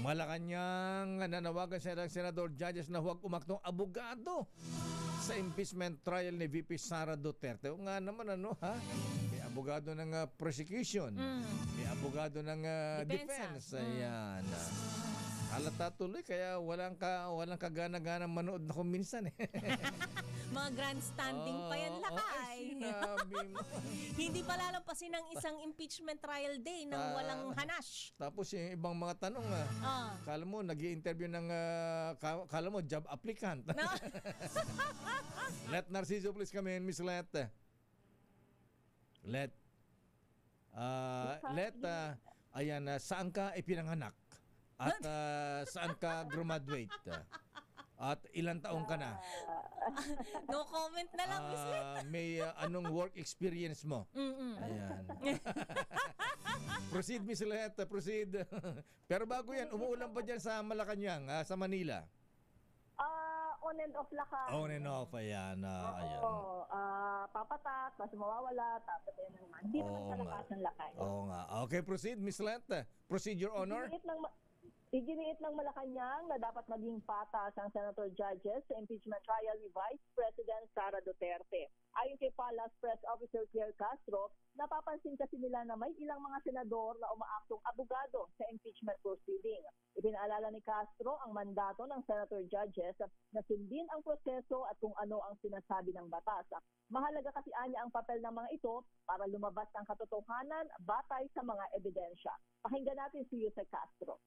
Malacanang nanawagan sa ilang senador judges na huwag umaktong abogado sa impeachment trial ni VP Sara Duterte. O nga naman ha? May abogado ng prosecution. May abogado ng defense. Ayan. Halata tuloy kaya walang kagana-gana manood na kung minsan Mga grandstanding pa yan lakay. Sinabi mo. Hindi pa lalampasin ng isang impeachment trial day nang walang hanash. Tapos yung ibang mga tanong kala mo nag-i-interview ng kala mo job applicant. No? Let Narciso please come in, Miss Let. Ayan, saan ka ipinanganak? At saan ka graduate? At ilang taong ka na? No comment na lang, Miss Let. May anong work experience mo? Ayan. Proceed, Miss Let. Proceed. Pero bago yan, umuulan pa dyan sa Malacanang, sa Manila? On and off lakay. On and off, ayan. Ayan. Papatak, tapos mawawala, tapos yun naman. Hindi naman sa lakas ng lakay. Oo nga. Okay, proceed, Miss Let. Proceed, Your Honor. Iginiit ng Malacanang na dapat maging patas ang senator judges sa impeachment trial ni Vice President Sara Duterte. Ayon kay Palace Press Officer Claire Castro, napapansin kasi nila na may ilang mga senador na umaaktong abogado sa impeachment proceeding. Ipinaalala ni Castro ang mandato ng senator judges na sundin ang proseso at kung ano ang sinasabi ng batas. Mahalaga kasi anya ang papel ng mga ito para lumabas ang katotohanan batay sa mga ebidensya. Pakinggan natin si Jose Castro.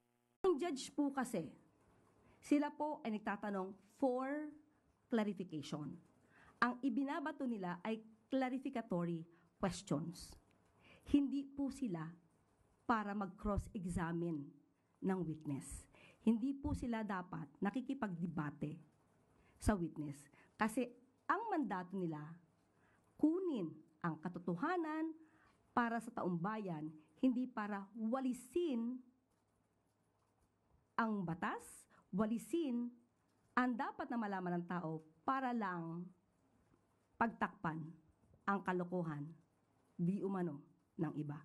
Ang judge po kasi, sila po ay nagtatanong for clarification. Ang ibinabato nila ay clarificatory questions. Hindi po sila para mag-cross-examine ng witness. Hindi po sila dapat nakikipagdebate sa witness. Kasi ang mandato nila, kunin ang katotohanan para sa taong bayan, hindi para walisin ang batas, walisin ang dapat na malaman ng tao para lang pagtakpan ang kalokohan di umano ng iba.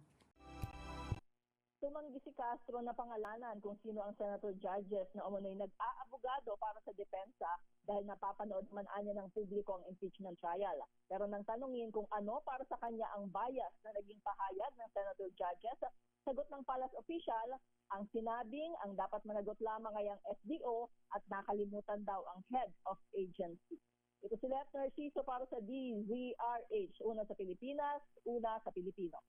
Tumanggi si Castro na pangalanan kung sino ang senator judges na umunoy nag-aabogado para sa depensa dahil napapanood man anya ng publiko ang impeachment trial. Pero nang tanungin kung ano para sa kanya ang bias na naging pahayag ng senator judges, sagot ng Palace official, ang sinabing ang dapat managot lamang ay ang SDO at nakalimutan daw ang head of agency. Ito si Let Narciso para sa DZRH. Una sa Pilipinas, una sa Pilipino.